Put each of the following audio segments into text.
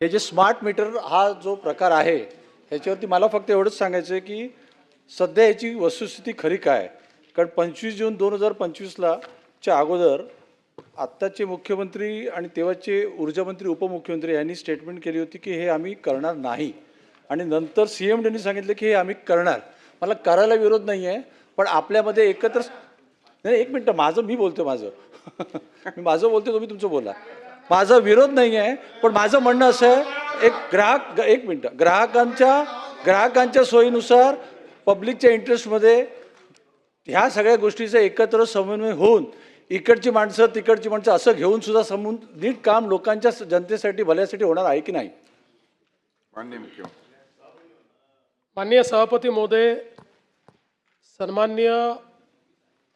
हे जे smart meter हा जो प्रकार आहे ह्याच्यावरती मला फक्त एवढंच सांगायचं आहे की सध्या याची वस्तुस्थिती खरी काय, कारण 25 जून 2025ला च्या अगोदर आत्ताचे मुख्यमंत्री आणि तेव्हाचे ऊर्जामंत्री उपमुख्यमंत्री यांनी स्टेटमेंट केली होती की हे आम्ही करणार नाही, आणि नंतर CMDने सांगितलं की हे आम्ही करणार. मला करायला विरोध नाही आहे, पण आपल्यामध्ये एकत्र नाही. एक मिनटं, मी बोलतो मी माझं बोलतो, तुम्ही तुमचं बोला. माझा विरोध नाही आहे, पण माझं म्हणणं असं आहे, एक मिनटं, ग्राहकांच्या सोयीनुसार पब्लिकच्या इंटरेस्टमध्ये ह्या सगळ्या गोष्टीचा एकत्र समन्वय होऊन इकडची माणसं तिकडची माणसं असं घेऊन सुद्धा समून नीट काम लोकांच्या जनतेसाठी भल्यासाठी होणार आहे की नाही. माननीय सभापती महोदय, सन्माननीय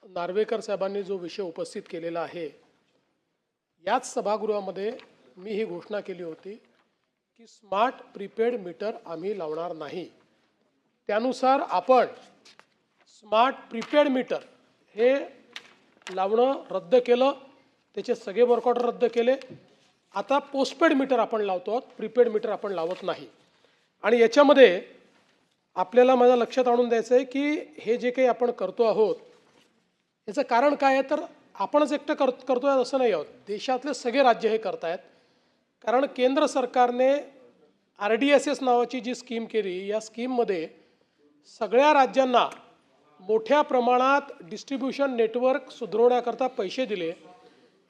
नार्वेकर साहेबांनी जो विषय उपस्थित केलेला आहे, याच सभागृहामध्ये मी ही घोषणा केली होती की स्मार्ट प्रीपेड मीटर आम्ही लावणार नाही. त्यानुसार आपण स्मार्ट प्रीपेड मीटर हे लावणं रद्द केलं, त्याचे सगळे वर्क ऑर्डर रद्द केले. आता पोस्टपेड मीटर आपण लावतो आहोत, प्रीपेड मीटर आपण लावत नाही. आणि याच्यामध्ये आपल्याला माझ्या लक्षात आणून द्यायचं आहे की हे जे काही आपण करतो आहोत याचं कारण काय आहे, तर आपणच एकटं करतोय असं नाही आहोत, देशातले सगळे राज्य हे करत आहेत. कारण केंद्र सरकारने RDSS नावाची जी स्कीम केली, या स्कीममध्ये सगळ्या राज्यांना मोठ्या प्रमाणात डिस्ट्रीब्युशन नेटवर्क सुधारण्याकरता पैसे दिले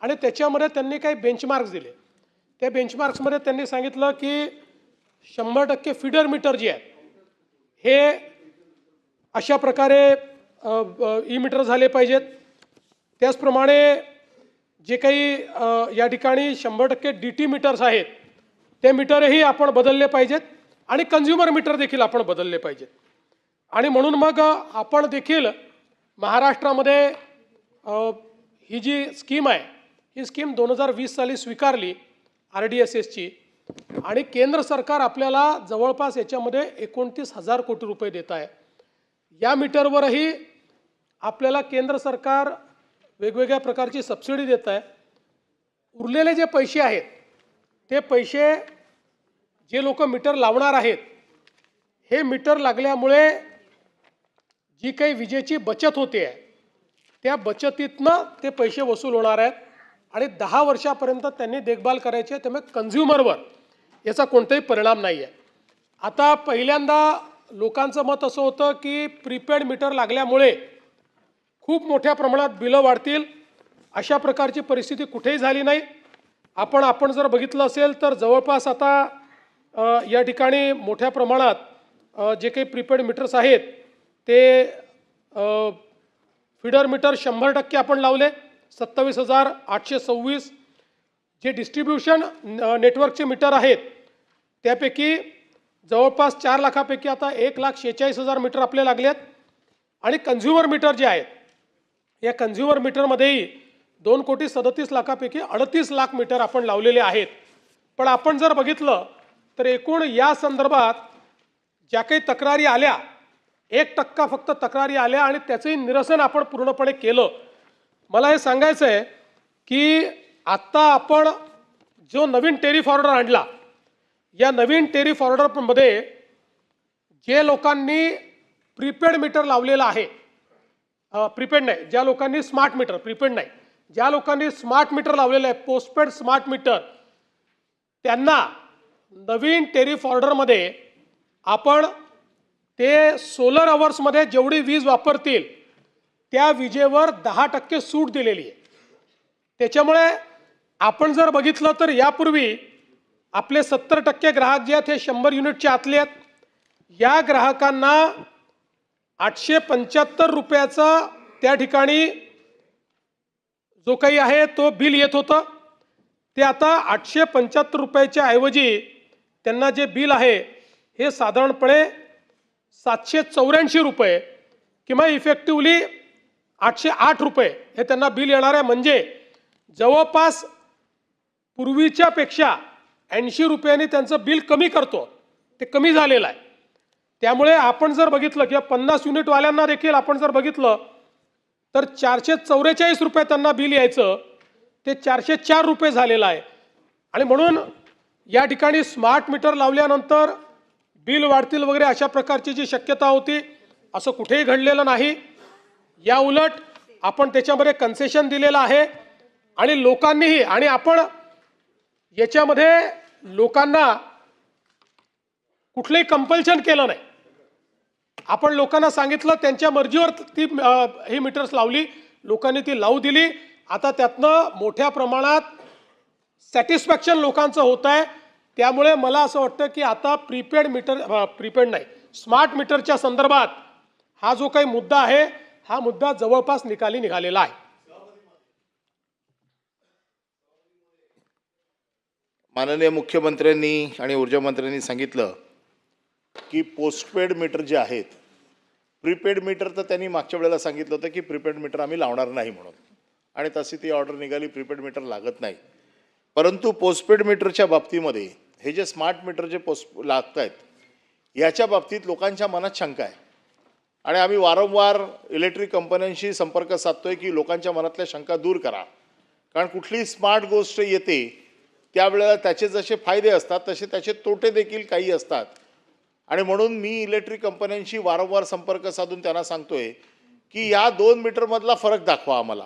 आणि त्याच्यामध्ये त्यांनी काही बेंचमार्क्स दिले. त्या बेंचमार्क्समध्ये त्यांनी सांगितलं की 100% फीडर मीटर जे आहेत हे अशा प्रकारे ई-मीटर झाले पाहिजेत. त्याचप्रमाणे जे काही या ठिकाणी 100% DT मीटर्स आहेत ते मीटरही आपण बदलले पाहिजेत आणि कन्झ्युमर मीटर देखील आपण बदलले पाहिजेत. आणि म्हणून मग आपण देखील महाराष्ट्रामध्ये ही जी स्कीम आहे, ही स्कीम 2020 साली स्वीकारली RDSSची, आणि केंद्र सरकार आपल्याला जवळपास याच्यामध्ये 29,000 कोटी रुपये देत आहे. या मीटरवरही आपल्याला केंद्र सरकार वेगवेगळ्या प्रकारची सबसिडी देत आहे. उरलेले जे पैसे आहेत ते पैसे जे लोक मीटर लावणार आहेत, हे मीटर लागल्यामुळे जी काही विजेची बचत होते आहे त्या बचतीतनं ते पैसे वसूल होणार आहेत आणि 10 वर्षापर्यंत त्यांनी देखभाल करायची आहे. त्यामुळे कन्झ्युमरवर याचा कोणताही परिणाम नाही आहे. आता पहिल्यांदा लोकांचं मत असं होतं की प्रीपेड मीटर लागल्यामुळे खूप मोठ्या प्रमाणात बिलं वाढतील. अशा प्रकारची परिस्थिती कुठेही झाली नाही. आपण जर बघितलं असेल तर जवळपास आता या ठिकाणी मोठ्या प्रमाणात जे काही प्रीपेड मीटर्स आहेत ते फीडर मीटर 100% आपण लावले, 27,826. जे डिस्ट्रीब्युशन नेटवर्कचे मीटर आहेत त्यापैकी जवळपास 4 लाखापैकी आता 1,46,000 मीटर आपले लागलेत. आणि कन्झ्युमर मीटर जे आहेत, या कन्झ्युमर मीटरमध्येही 2,37,00,000पैकी 38 लाख मीटर आपण लावलेले आहेत. पण आपण जर बघितलं तर एकूण या संदर्भात ज्या काही तक्रारी आल्या, 1% फक्त तक्रारी आल्या आणि त्याचंही निरसन आपण पूर्णपणे केलं. मला हे सांगायचं आहे की आत्ता आपण जो नवीन टेरिफ ऑर्डर आणला, या नवीन टेरिफ ऑर्डरमध्ये जे लोकांनी प्रीपेड मीटर लावलेलं आहे, प्रीपेड नाही, ज्या लोकांनी स्मार्ट मीटर, प्रीपेड नाही, ज्या लोकांनी स्मार्ट मीटर लावलेलं आहे, पोस्टपेड स्मार्ट मीटर, त्यांना नवीन टेरिफ ऑर्डरमध्ये आपण ते सोलर अवर्समध्ये जेवढी वीज वापरतील त्या विजेवर 10% सूट दिलेली आहे. त्याच्यामुळे आपण जर बघितलं तर यापूर्वी आपले 70% ग्राहक जे आहेत हे 100 युनिटच्या आतले आहेत. या ग्राहकांना 875 रुपयाचा त्या ठिकाणी जो काही आहे तो बिल येत होतं, ते आता 875 रुपयाच्या ऐवजी त्यांना जे बिल आहे हे साधारणपणे 784 रुपये किंवा इफेक्टिवली 808 रुपये हे त्यांना बिल येणार आहे. म्हणजे जवळपास पूर्वीच्या पेक्षा 80 रुपयांनी त्यांचं बिल कमी करतो, ते कमी झालेलं आहे. त्यामुळे आपण जर बघितलं किंवा 50 युनिटवाल्यांना देखील आपण जर बघितलं तर 444 रुपये त्यांना बिल यायचं, ते 404 रुपये झालेलं आहे. आणि म्हणून या ठिकाणी स्मार्ट मीटर लावल्यानंतर बिल वाढतील वगैरे अशा प्रकारची जी शक्यता होती, असं कुठेही घडलेलं नाही. या उलट आपण त्याच्यामध्ये कन्सेशन दिलेलं आहे आणि लोकांनीही, आणि आपण याच्यामध्ये लोकांना कुठलंही कंपल्शन केलं नाही. आपण लोकांना सांगितलं, त्यांच्या मर्जीवर ती ही मीटर्स लावली, लोकांनी ती लावू दिली. आता त्यातनं मोठ्या प्रमाणात सॅटिस्फॅक्शन लोकांचं होत आहे. त्यामुळे मला असं वाटतं की आता प्रीपेड नाही, स्मार्ट मीटरच्या संदर्भात हा जो काही मुद्दा आहे, हा मुद्दा जवळपास निकाली निघालेला आहे. माननीय मुख्यमंत्र्यांनी आणि ऊर्जा मंत्र्यांनी सांगितलं की पोस्टपेड मीटर जे आहेत, प्रीपेड मीटर तर त्यांनी मागच्या वेळेला सांगितलं होतं की प्रीपेड मीटर आम्ही लावणार नाही म्हणून, आणि तशी ती ऑर्डर निघाली, प्रीपेड मीटर लागत नाही. परंतु पोस्टपेड मीटरच्या बाबतीमध्ये हे जे स्मार्ट मीटर जे लागत आहेत, याच्या बाबतीत लोकांच्या मनात शंका आहे आणि आम्ही वारंवार इलेक्ट्रिक कंपन्यांशी संपर्क साधतोय की लोकांच्या मनातल्या शंका दूर करा. कारण कुठलीही स्मार्ट गोष्ट येते त्यावेळेला त्याचे जसे फायदे असतात तसे त्याचे तोटे देखील काही असतात. आणि म्हणून मी इलेक्ट्रिक कंपन्यांशी वारंवार संपर्क साधून त्यांना सांगतोय की या 2 मीटरमधला फरक दाखवा आम्हाला,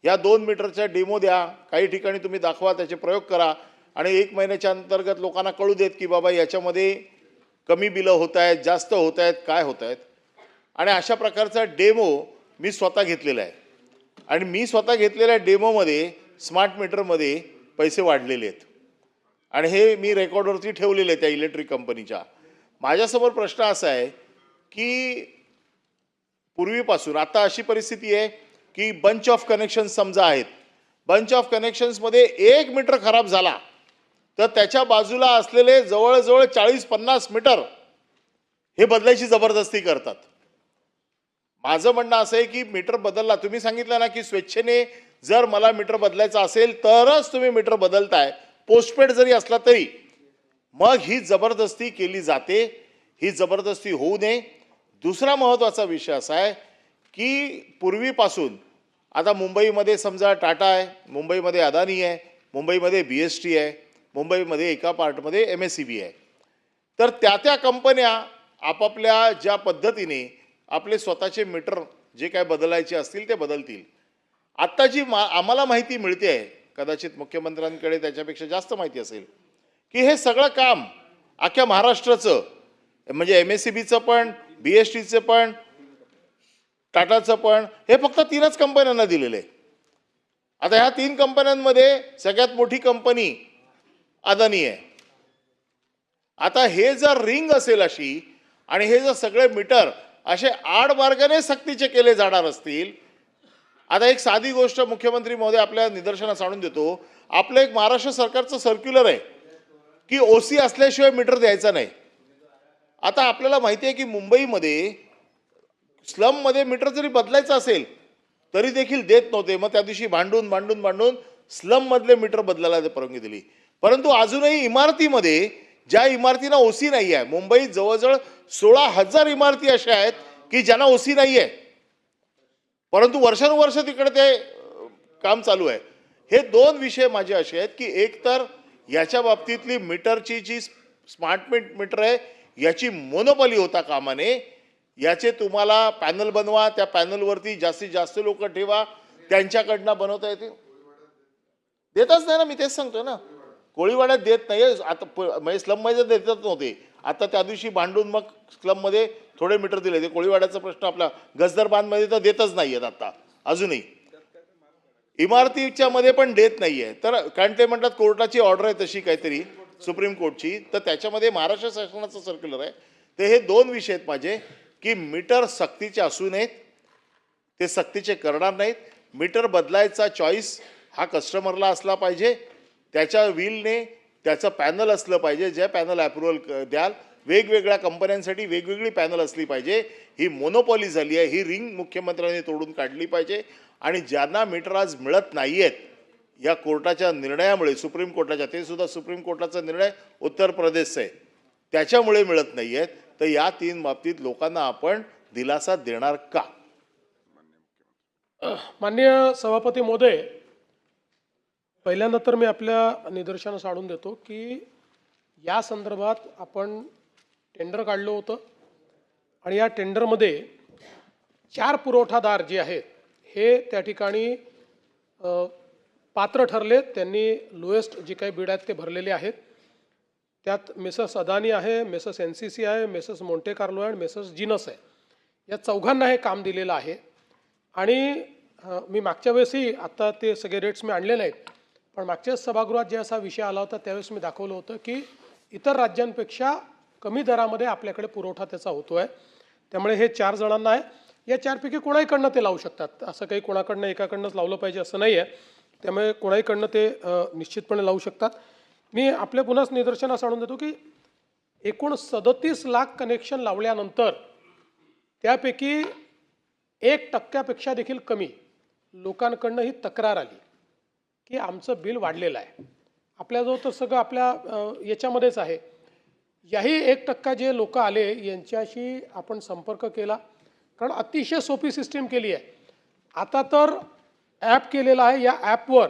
या 2 मीटरच्या डेमो द्या, काही ठिकाणी तुम्ही दाखवा, त्याचे प्रयोग करा आणि 1 महिन्याच्या अंतर्गत लोकांना कळू देत की बाबा याच्यामध्ये कमी बिलं होत आहेत, जास्त होत आहेत, काय होत आहेत. आणि अशा प्रकारचा डेमो मी स्वतः घेतलेला आहे आणि मी स्वतः घेतलेल्या डेमोमध्ये स्मार्ट मीटरमध्ये पैसे वाढलेले आहेत आणि हे मी रेकॉर्डवरती ठेवलेले आहे त्या इलेक्ट्रिक कंपनीच्या. माझ्यासमोर प्रश्न असा आहे की पूर्वीपासून आता अशी परिस्थिती आहे की बंच ऑफ कनेक्शन समजा आहेत, बंच ऑफ कनेक्शन्समध्ये 1 मीटर खराब झाला तर त्याच्या बाजूला असलेले जवळजवळ 40-50 मीटर हे बदलायची जबरदस्ती करतात. माझं म्हणणं असं आहे की मीटर बदलला, तुम्ही सांगितलं ना की स्वेच्छेने जर मला मीटर बदलायचं असेल तरच तुम्ही मीटर बदलताय, पोस्टपेड जरी असला तरी, मग ही जबरदस्ती केली जाते. ही जबरदस्ती होऊ नये. दुसरा महत्त्वाचा विषय असा आहे की पूर्वीपासून आता मुंबईमध्ये समजा टाटा आहे, मुंबईमध्ये अदानी आहे, मुंबईमध्ये BST आहे, मुंबईमध्ये एका पार्टमध्ये MSEB आहे. तर त्या कंपन्या आपापल्या ज्या पद्धतीने आपले स्वतःचे मीटर जे काय बदलायचे असतील ते बदलतील. आत्ता जी आम्हाला माहिती मिळते आहे, कदाचित मुख्यमंत्र्यांकडे त्याच्यापेक्षा जास्त माहिती असेल, की हे सगळं काम अख्ख्या महाराष्ट्राचं म्हणजे MSEBचं पण, BSTचं पण, टाटाचं पण, हे फक्त 3च कंपन्यांना दिलेलं आहे. आता ह्या 3 कंपन्यांमध्ये सगळ्यात मोठी कंपनी अदानी आहे. आता हे जर रिंग असेल अशी आणि हे जर सगळे मीटर असे आडमार्गाने सक्तीचे केले जाणार असतील, आता एक साधी गोष्ट मुख्यमंत्री महोदय आपल्या निदर्शनास आणून देतो. आपलं एक महाराष्ट्र सरकारचं सर्क्युलर आहे की OC असल्याशिवाय मीटर द्यायचा नाही. आता आपल्याला माहिती आहे की मुंबईमध्ये स्लममध्ये मीटर जरी बदलायचं असेल तरी देखील देत नव्हते. मग त्या दिवशी भांडून स्लममधले मीटर बदलायला परवानगी दिली. परंतु अजूनही इमारतीमध्ये ज्या इमारतींना OC नाही आहे, मुंबईत जवळजवळ 16,000 इमारती अशा आहेत की ज्यांना OC नाही आहे, परंतु वर्षानुवर्ष तिकडे ते काम चालू आहे. हे 2 विषय माझे असे आहेत की एक तर याच्या बाबतीतली मीटरची जी स्मार्ट मीटर आहे याची मोनोपॉली होता कामा नये. याचे तुम्हाला पॅनल बनवा, त्या पॅनलवरती जास्तीत जास्त लोक ठेवा, त्यांच्याकडनं बनवता येते. देतच नाही ना, मी तेच सांगतो ना. कोळीवाड्यात देत नाही आता, म्हणजे स्लममध्ये देतच नव्हते. आता त्या दिवशी भांडून मग स्लममध्ये थोडे मीटर दिले. ते कोळीवाड्याचा प्रश्न आपला गजदर बांधमध्ये तर देतच नाही आहेत आता अजूनही, इमारतीच्या मध्ये पण देत नाही आहे. तर कारण ते म्हणतात कोर्टाची ऑर्डर आहे तशी काहीतरी सुप्रीम कोर्टची, तर त्याच्यामध्ये महाराष्ट्र शासनाचं सर्क्युलर आहे. तर हे 2 विषय आहेत माझे की मीटर सक्तीचे असू नयेत, ते सक्तीचे करणार नाहीत. मीटर बदलायचा चॉईस हा कस्टमरला असला पाहिजे, त्याच्या व्हीलने त्याचं पॅनल असलं पाहिजे. जे पॅनल अप्रुव्हल द्याल, वेगवेगळ्या कंपन्यांसाठी वेगवेगळी पॅनल असली पाहिजे. ही मोनोपॉली झाली आहे, ही रिंग मुख्यमंत्र्यांनी तोडून काढली पाहिजे. आणि ज्यांना मीटर आज मिळत नाही आहेत या कोर्टाच्या निर्णयामुळे, सुप्रीम कोर्टाच्या, ते सुद्धा सुप्रीम कोर्टाचा निर्णय उत्तर प्रदेशचा आहे, त्याच्यामुळे मिळत नाही आहेत, तर या 3 बाबतीत लोकांना आपण दिलासा देणार का? माननीय सभापती महोदय, पहिल्यांदा तर मी आपल्या निदर्शनास आणून देतो की या संदर्भात आपण टेंडर काढलं होतं आणि या टेंडरमध्ये 4 पुरवठादार जे आहेत हे त्या ठिकाणी पात्र ठरले. त्यांनी लोएस्ट जे काही बीड आहेत ते भरलेले आहेत. त्यात मेसर्स अदानी आहे, मेसर्स NCC आहे, मेसर्स मोंटे कार्लो आहे आणि मेसर्स जिनस आहे. या चौघांना हे काम दिलेलं आहे. आणि मी मागच्या वेळेसही, आता ते सगळे रेट्स मी आणले नाहीत, पण मागच्याच सभागृहात जे असा विषय आला होता त्यावेळेस मी दाखवलं होतं की इतर राज्यांपेक्षा कमी दरामध्ये आपल्याकडे पुरवठा त्याचा होतो आहे. त्यामुळे हे 4 जणांना आहे. या 4 पैकी कोणाहीकडनं ते लावू शकतात. असं काही कोणाकडनं एकाकडनंच लावलं पाहिजे असं नाही आहे. त्यामुळे कोणाहीकडनं ते निश्चितपणे लावू शकतात. मी आपल्या पुन्हा निदर्शनास आणून देतो की एकूण 37 लाख कनेक्शन लावल्यानंतर त्यापैकी 1% देखील कमी लोकांकडनं ही तक्रार आली की आमचं बिल वाढलेलं आहे. आपल्याजवळ तर सगळं आपल्या याच्यामध्येच आहे. याही 1% जे लोक आले यांच्याशी आपण संपर्क केला, कारण अतिशय सोपी सिस्टीम केली आहे. आता तर ॲप केलेलं आहे. या ॲपवर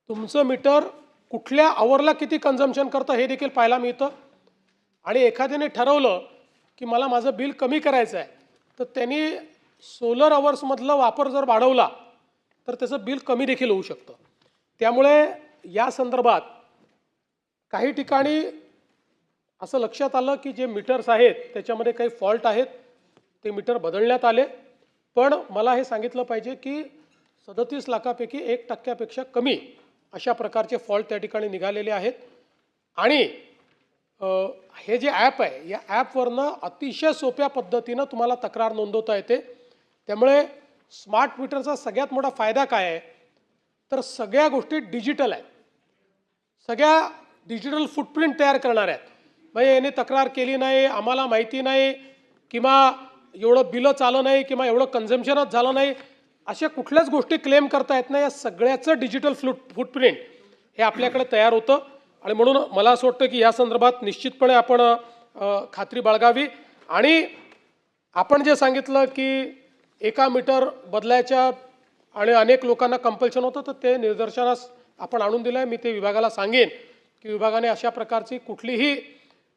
तुमचं मीटर कुठल्या आवरला किती कन्झम्पशन करतं हे देखील पाहायला मिळतं. आणि एखाद्याने ठरवलं की मला माझं बिल कमी करायचं आहे, तर त्यांनी सोलर अवर्समधलं वापर जर वाढवला तर त्याचं बिल कमी देखील होऊ शकतं. त्यामुळे या संदर्भात काही ठिकाणी असं लक्षात आलं की जे मीटर्स आहेत त्याच्यामध्ये काही फॉल्ट आहेत, ते मीटर बदलण्यात आले. पण मला हे सांगितलं पाहिजे की 37 लाखापैकी 1% कमी अशा प्रकारचे फॉल्ट त्या ठिकाणी निघालेले आहेत. आणि हे जे ॲप आहे या ॲपवरनं अतिशय सोप्या पद्धतीनं तुम्हाला तक्रार नोंदवता येते. त्यामुळे स्मार्ट मीटरचा सगळ्यात मोठा फायदा काय आहे, तर सगळ्या गोष्टी डिजिटल आहेत. सगळ्या डिजिटल फुटप्रिंट तयार करणार आहेत. म्हणजे याने तक्रार केली नाही, आम्हाला माहिती नाही, किंवा एवढं बिलं चाललं नाही, किंवा एवढं कन्झम्पशनच झालं नाही, अशा कुठल्याच गोष्टी क्लेम करता येत नाही. या सगळ्याचं डिजिटल फुटप्रिंट हे आपल्याकडे तयार होतं. आणि म्हणून मला असं वाटतं की या संदर्भात निश्चितपणे आपण खात्री बाळगावी. आणि आपण जे सांगितलं की एका मीटर बदलायच्या आणि अनेक लोकांना कंपल्शन होतं, तर ते निदर्शनास आपण आणून दिलं आहे. मी ते विभागाला सांगेन की विभागाने अशा प्रकारची कुठलीही,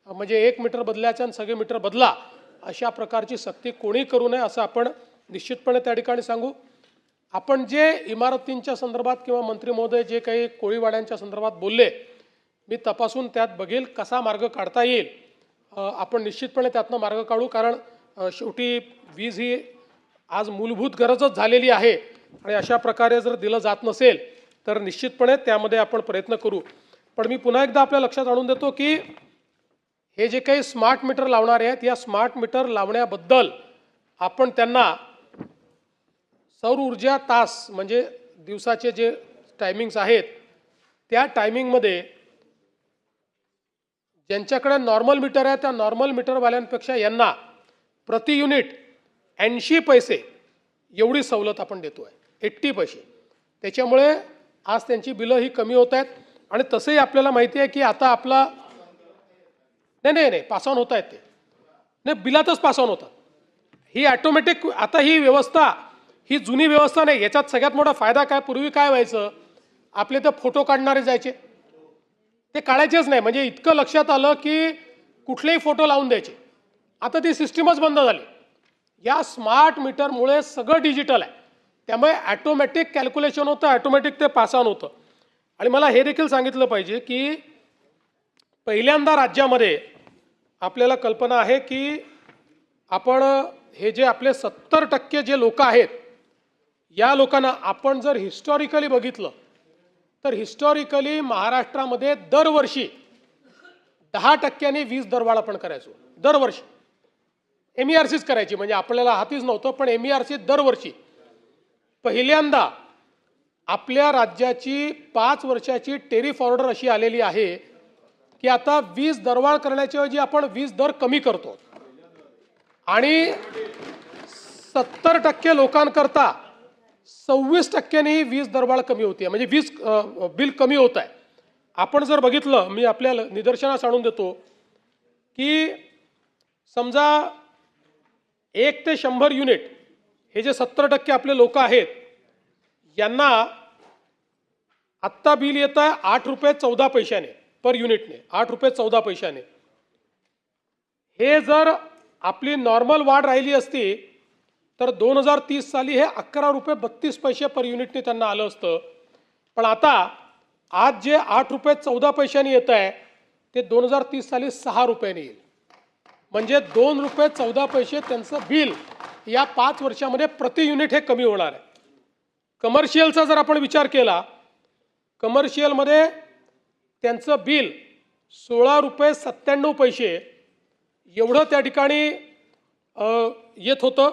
म्हणजे 1 मीटर बदलायचं आणि सगळे मीटर बदला अशा प्रकारची सक्ती कोणी करू नये असं आपण निश्चितपणे त्या ठिकाणी सांगू. आपण जे इमारतींच्या संदर्भात किंवा मंत्री महोदय जे काही कोळीवाड्यांच्या संदर्भात बोलले, मी तपासून त्यात बघेल कसा मार्ग काढता येईल. आपण निश्चितपणे त्यातनं मार्ग काढू. कारण शेवटी वीज ही आज मूलभूत गरजच झालेली आहे. आणि अशा प्रकारे जर दिलं जात नसेल तर निश्चितपणे त्यामध्ये आपण प्रयत्न करू. पण मी पुन्हा एकदा आपल्या लक्षात आणून देतो की हे जे काही स्मार्ट मीटर लावणारे आहेत, या स्मार्ट मीटर लावण्याबद्दल आपण त्यांना सौर ऊर्जा तास, म्हणजे दिवसाचे जे टायमिंग्स आहेत त्या टायमिंगमध्ये ज्यांच्याकडे नॉर्मल मीटर आहे त्या नॉर्मल मीटरवाल्यांपेक्षा यांना प्रति युनिट 80 पैसे एवढी सवलत आपण देतो आहे. 80 पैसे. त्याच्यामुळे आज त्यांची बिलं ही कमी होत आहेत. आणि तसंही आपल्याला माहिती आहे की आता आपला नाही पास ऑन होत आहेत ते, नाही बिलातच पास ऑन होतात. ही ॲटोमॅटिक आता ही व्यवस्था, ही जुनी व्यवस्था नाही. याच्यात सगळ्यात मोठा फायदा काय, पूर्वी काय व्हायचं, आपले तर फोटो काढणारे जायचे, ते काढायचेच नाही. म्हणजे इतकं लक्षात आलं की कुठलेही फोटो लावून द्यायचे. आता ती सिस्टीमच बंद झाली. या स्मार्ट मीटरमुळे सगळं डिजिटल आहे. त्यामुळे ॲटोमॅटिक कॅल्क्युलेशन होतं, ॲटोमॅटिक ते पास ऑन होतं. आणि मला हे देखील सांगितलं पाहिजे की पहिल्यांदा राज्यामध्ये आपल्याला कल्पना आहे की आपण हे जे आपले 70% जे लोक आहेत, या लोकांना आपण जर हिस्टॉरिकली बघितलं तर हिस्टॉरिकली महाराष्ट्रामध्ये दरवर्षी 10% वीज दरवाढ आपण करायचो. दरवर्षी MERCच करायची, म्हणजे आपल्याला हातीच नव्हतं, पण MERC दरवर्षी. पहिल्यांदा आपल्या राज्याची 5 वर्षाची टेरिफ ऑर्डर अशी आलेली आहे की आता वीज दरवाढ करण्याच्या ऐवजी आपण वीज दर कमी करतो. आणि 70% लोकांकरता 26% वीज दरवाढ कमी होती, म्हणजे वीज बिल कमी होत आहे. आपण जर बघितलं, मी आपल्या निदर्शनास आणून देतो की समजा 1 ते 100 युनिट हे जे 70% आपले लोक आहेत, यांना आत्ता बिल येत आहे 8 रुपये 14 पैशाने. पर युनिटने, 8 रुपये 14 पैशाने. हे जर आपली नॉर्मल वाढ राहिली असती तर 2030 साली हे 11 रुपये 32 पैसे पर युनिटने त्यांना आलं असतं. पण आता आज जे 8 रुपये 14 पैशाने येत आहे ते 2030 साली 6 रुपयाने येईल. म्हणजे 2 रुपये 14 पैसे त्यांचं बिल या 5 वर्षामध्ये प्रति युनिट हे कमी होणार आहे. कमर्शियलचा जर आपण विचार केला, कमर्शियलमध्ये त्यांचं बिल 16 रुपये 97 पैसे एवढं त्या ठिकाणी येत होतं.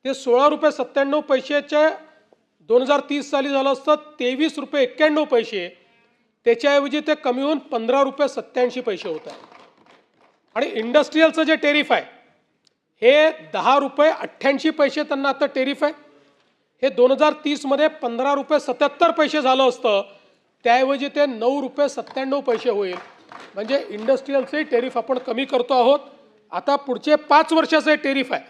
ते 16 रुपये 97 पैशाचे 2030 साली झालं असतं 23 रुपये 91 पैसे. त्याच्याऐवजी ते कमी होऊन 15 रुपये 87 पैसे होत आहे. आणि इंडस्ट्रीयलचं जे टेरिफ आहे हे 10 रुपये 88 पैसे त्यांना आता टेरिफ आहे. हे 2030 मध्ये 15 रुपये 77 पैसे झालं असतं, त्याऐवजी ते 9 रुपये 97 पैसे होईल. म्हणजे इंडस्ट्रीयलचंही टेरिफ आपण कमी करतो आहोत. आता पुढचे 5 वर्षाचे टेरिफ आहे,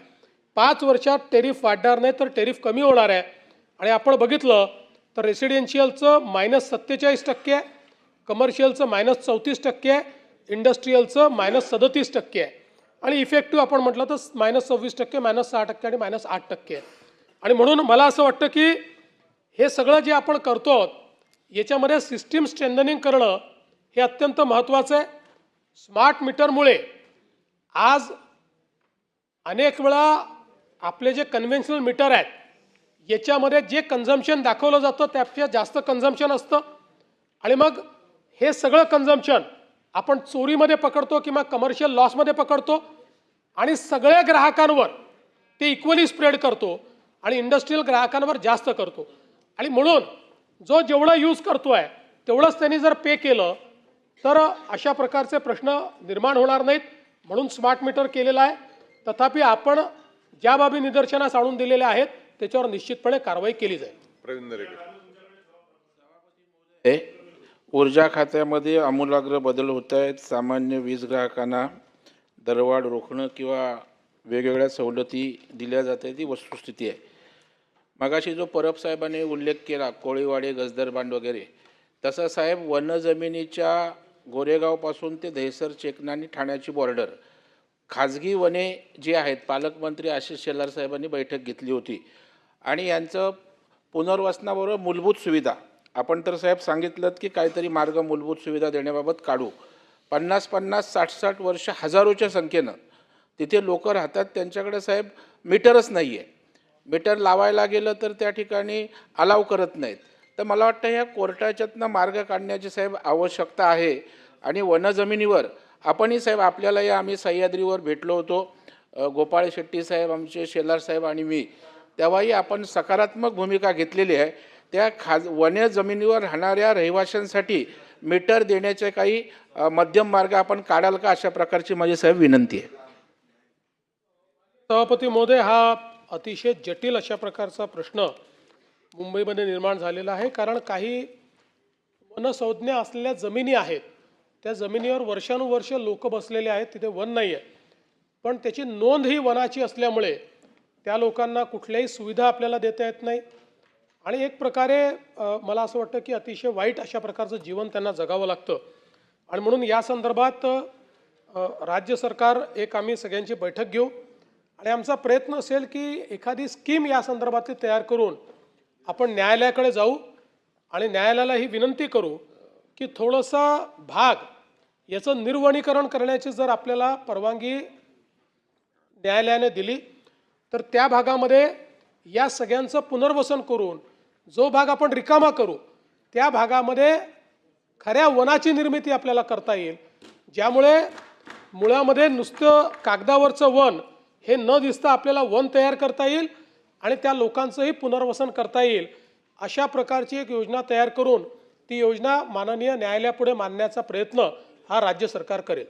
5 वर्षात टेरिफ वाढणार नाही तर टेरिफ कमी होणार आहे. आणि आपण बघितलं तर रेसिडेन्शियलचं -47% आहे, कमर्शियलचं -34% आहे, इंडस्ट्रीयलचं -37% आहे. आणि इफेक्टिव्ह आपण म्हटलं तर -26%, -6% आणि -8% आहे. आणि म्हणून मला असं वाटतं की हे सगळं जे आपण करतो याच्यामध्ये सिस्टीम स्ट्रेंथनिंग करणं हे अत्यंत महत्त्वाचं आहे. स्मार्ट मीटरमुळे आज अनेक वेळा आपले जे कन्व्हेन्शनल मीटर आहेत याच्यामध्ये जे कन्झम्पशन दाखवलं जातं त्यापेक्षा जास्त कन्झम्पशन असतं. आणि मग हे सगळं कन्झम्पशन आपण चोरीमध्ये पकडतो किंवा कमर्शियल लॉसमध्ये पकडतो आणि सगळ्या ग्राहकांवर ते इक्वली स्प्रेड करतो आणि इंडस्ट्रीयल ग्राहकांवर जास्त करतो. आणि म्हणून जो जेवढं यूज करतो आहे तेवढंच त्यांनी जर पे केलं तर अशा प्रकारचे प्रश्न निर्माण होणार नाहीत. म्हणून स्मार्ट मीटर केलेलं आहे. तथापि आपण ज्या बाबी निदर्शनास आणून दिलेल्या आहेत त्याच्यावर निश्चितपणे कारवाई केली जाईल. ऊर्जा खात्यामध्ये आमूलाग्र बदल होत आहेत. सामान्य वीज ग्राहकांना दरवाढ रोखणं किंवा वेगवेगळ्या सवलती दिल्या जात आहेत ही वस्तुस्थिती आहे. मगाशी जो परब साहेबांनी उल्लेख केला कोळीवाडे गजदरबांड वगैरे, तसं साहेब वन जमिनीच्या गोरेगावपासून ते दहिसर चेकना आणि ठाण्याची बॉर्डर खाजगी वने जी आहेत, पालकमंत्री आशिष शेलार साहेबांनी बैठक घेतली होती आणि यांचं पुनर्वसनाबरोबर मूलभूत सुविधा आपण तर साहेब सांगितलं की काहीतरी मार्ग मूलभूत सुविधा देण्याबाबत काढू. 50-50, 60-60 वर्ष हजारोच्या संख्येनं तिथे लोक राहतात, त्यांच्याकडे साहेब मीटरच नाही आहे. मीटर लावायला गेलं तर त्या ठिकाणी अलाव करत नाहीत. तर मला वाटतं ह्या कोर्टाच्यातनं मार्ग काढण्याची साहेब आवश्यकता आहे. आणि वनजमिनीवर आपणही साहेब आपल्याला या आम्ही सह्याद्रीवर भेटलो होतो, गोपाळ शेट्टी साहेब आमचे शेलार साहेब आणि मी, तेव्हाही आपण सकारात्मक भूमिका घेतलेली आहे. त्या वन जमिनीवर राहणाऱ्या रहिवाशांसाठी मीटर देण्याचे काही मध्यम मार्ग आपण काढाल का, अशा प्रकारची माझी साहेब विनंती आहे. सभापती महोदय, हा अतिशय जटिल अशा प्रकारचा प्रश्न मुंबईमध्ये निर्माण झालेला आहे. कारण काही वनसंज्ञा असलेल्या जमिनी आहेत, त्या जमिनीवर वर्षानुवर्ष लोक बसलेले आहेत, तिथे वन नाही आहे, पण त्याची नोंद ही वनाची असल्यामुळे त्या लोकांना कुठल्याही सुविधा आपल्याला देता येत नाही. आणि एक प्रकारे मला असं वाटतं की अतिशय वाईट अशा प्रकारचं जीवन त्यांना जगावं लागतं. आणि म्हणून या संदर्भात राज्य सरकार एक आम्ही सगळ्यांची बैठक घेऊ आणि आमचा प्रयत्न असेल की एखादी स्कीम या संदर्भातली तयार करून आपण न्यायालयाकडे जाऊ आणि न्यायालयाला ही विनंती करू की थोडंसा भाग याचं निर्वनीकरण करण्याची जर आपल्याला परवानगी न्यायालयाने दिली तर त्या भागामध्ये या सगळ्यांचं पुनर्वसन करून जो भाग आपण रिकामा करू त्या भागामध्ये खऱ्या वनाची निर्मिती आपल्याला करता येईल, ज्यामुळे मुळामध्ये नुसतं कागदावरचं वन हे न दिसता आपल्याला वन तयार करता येईल आणि त्या लोकांचंही पुनर्वसन करता येईल. अशा प्रकारची एक योजना तयार करून ती योजना माननीय न्यायालयापुढे मांडण्याचा प्रयत्न हा राज्य सरकार करेल.